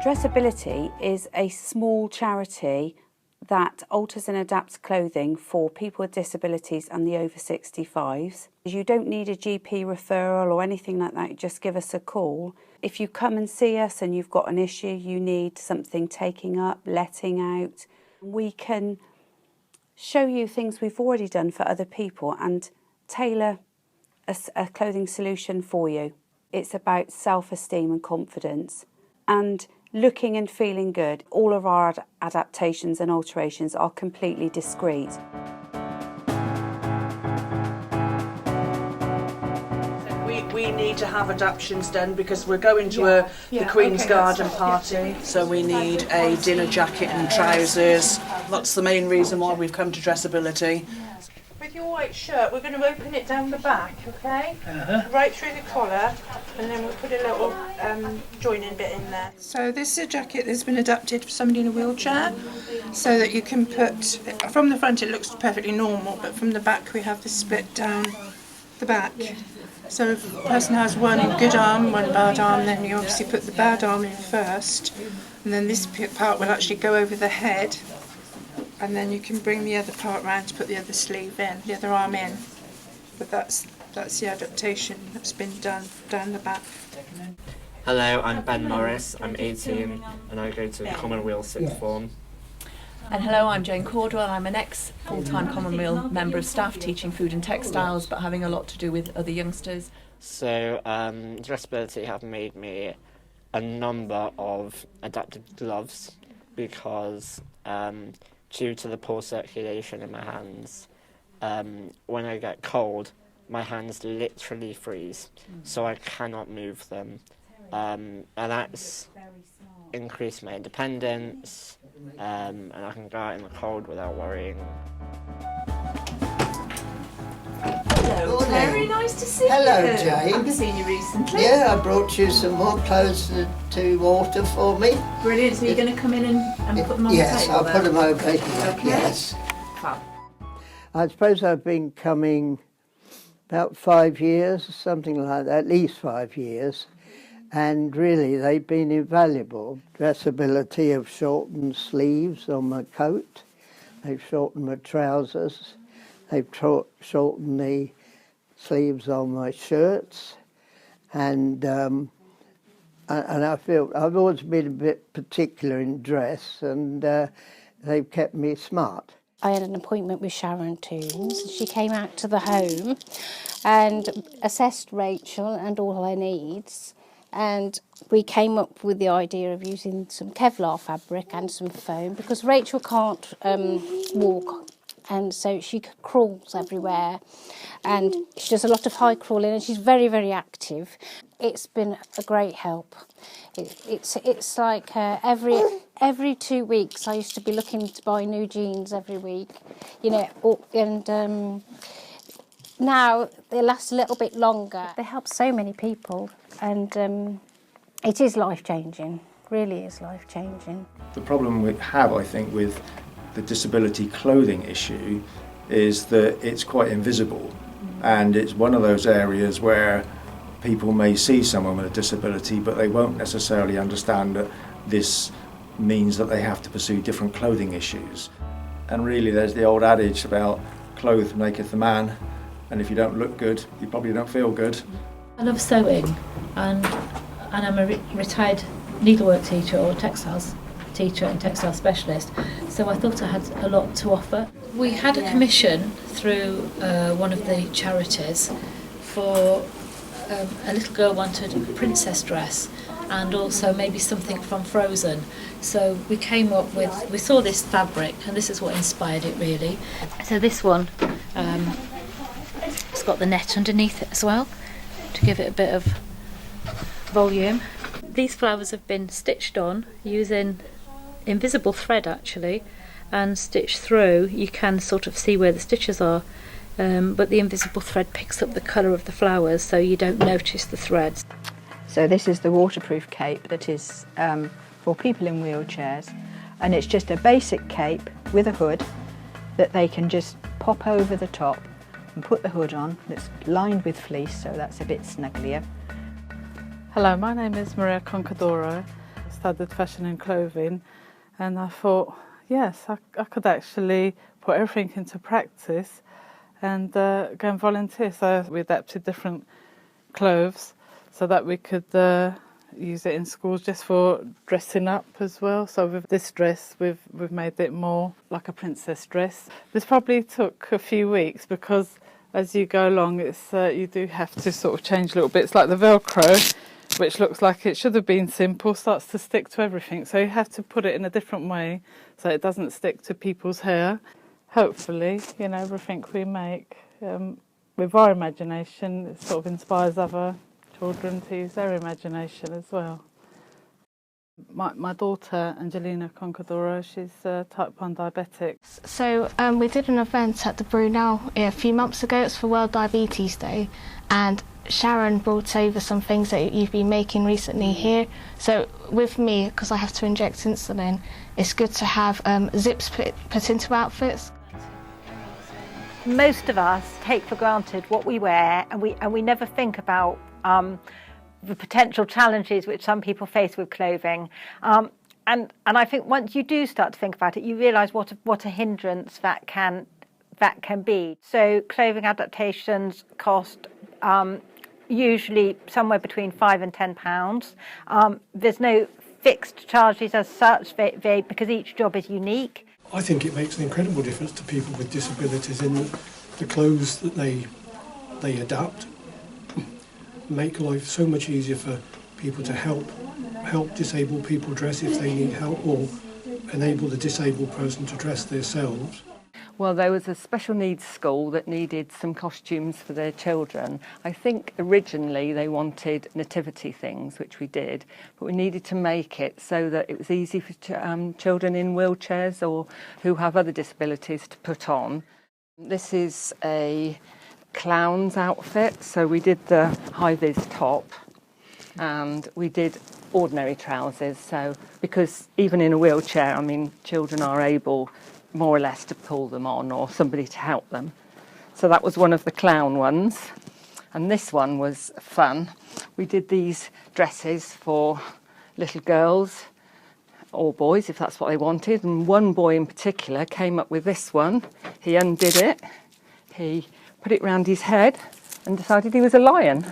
Dressability is a small charity that alters and adapts clothing for people with disabilities and the over 65s. You don't need a GP referral or anything like that, just give us a call. If you come and see us and you've got an issue, you need something taking up, letting out, we can show you things we've already done for other people and tailor a clothing solution for you. It's about self-esteem and confidence and looking and feeling good. All of our adaptations and alterations are completely discreet. We need to have adaptations done because we're going to the Queen's Garden party, so we need a dinner jacket and trousers. That's the main reason why we've come to Dressability. With your white shirt, we're going to open it down the back, okay? Right through the collar, and then we'll put a little joining bit in there. So this is a jacket that's been adapted for somebody in a wheelchair, so that you can put, from the front it looks perfectly normal, but from the back we have the split down the back. So if a person has one good arm, one bad arm, then you obviously put the bad arm in first, and then this part will actually go over the head, and then you can bring the other part round to put the other sleeve in, the other arm in. But that's the adaptation that's been done down the back. Hello, I'm Ben Morris, I'm 18 and I go to Commonweal Sixth Form. And hello, I'm Jane Cordwell. I'm an ex-full-time Commonweal member of staff teaching food and textiles, but having a lot to do with other youngsters. So, Dressability have made me a number of adapted gloves because due to the poor circulation in my hands, when I get cold, my hands literally freeze, so I cannot move them. And that's increased my independence, and I can go out in the cold without worrying. Hello, very nice to see you. Hello, Jane. I haven't seen you recently. Yeah, I brought you some more clothes to water for me. Brilliant, so you're going to come in and put them on the table? Yes, I'll put them over here. Okay. Yes. Fab. I suppose I've been coming about 5 years, something like that, at least 5 years. And really, they've been invaluable. Dressability have shortened sleeves on my coat. They've shortened my trousers. They've shortened the sleeves on my shirts. And I feel I've always been a bit particular in dress, and they've kept me smart. I had an appointment with SHARON Toons. She came out to the home and assessed Rachel and all her needs. And we came up with the idea of using some Kevlar fabric and some foam because Rachel can't walk, and so she crawls everywhere, and she does a lot of high crawling, and she's very, very active. It's been a great help. It's like every 2 weeks I used to be looking to buy new jeans every week, you know, and now they last a little bit longer. They help so many people, and it is life-changing, really is life-changing. The problem we have, I think, with the disability clothing issue is that it's quite invisible, and it's one of those areas where people may see someone with a disability, but they won't necessarily understand that this means that they have to pursue different clothing issues. And really there's the old adage about clothes maketh the man, and if you don't look good, you probably don't feel good. I love sewing, and I'm a retired needlework teacher or textiles teacher and textile specialist, so I thought I had a lot to offer. We had a commission through one of the charities for a little girl wanted a princess dress and also maybe something from Frozen. So we came up with, we saw this fabric and this is what inspired it really. So this one, it's got the net underneath it as well to give it a bit of volume. These flowers have been stitched on using invisible thread actually, and stitched through. You can sort of see where the stitches are, but the invisible thread picks up the colour of the flowers so you don't notice the threads. So this is the waterproof cape that is for people in wheelchairs, and it's just a basic cape with a hood that they can just pop over the top and put the hood on. It's lined with fleece, so that's a bit snugglier. Hello, my name is Maria Concadoro. studied fashion and clothing, and I thought, yes, I could actually put everything into practice and go and volunteer. So we adapted different clothes so that we could use it in schools just for dressing up as well. So with this dress, we've made it more like a princess dress. This probably took a few weeks because as you go along, it's you do have to sort of change little bits, like the Velcro, which looks like it should have been simple, starts to stick to everything. So you have to put it in a different way so it doesn't stick to people's hair. Hopefully, you know, everything we make with our imagination, it sort of inspires other children to use their imagination as well. My daughter, Angelina, she's type 1 diabetic. So we did an event at the Brunel a few months ago. It's for World Diabetes Day, and Sharon brought over some things that you've been making recently here. So with me, because I have to inject insulin, it's good to have zips put into outfits. Most of us take for granted what we wear, and we never think about the potential challenges which some people face with clothing. And I think once you do start to think about it, you realise what a hindrance that can be. So clothing adaptations cost usually somewhere between £5 and £10. There's no fixed charges as such, because each job is unique. I think it makes an incredible difference to people with disabilities in the clothes that they adapt. Make life so much easier for people to help disabled people dress if they need help, or enable the disabled person to dress themselves. Well, there was a special needs school that needed some costumes for their children. I think originally they wanted nativity things, which we did, but we needed to make it so that it was easy for children in wheelchairs or who have other disabilities to put on. This is a clown's outfit, so we did the high-vis top and we did ordinary trousers, so because even in a wheelchair, I mean, children are able more or less to pull them on or somebody to help them. So that was one of the clown ones, and this one was fun. We did these dresses for little girls or boys if that's what they wanted, and one boy in particular came up with this one. He undid it, he put it round his head and decided he was a lion.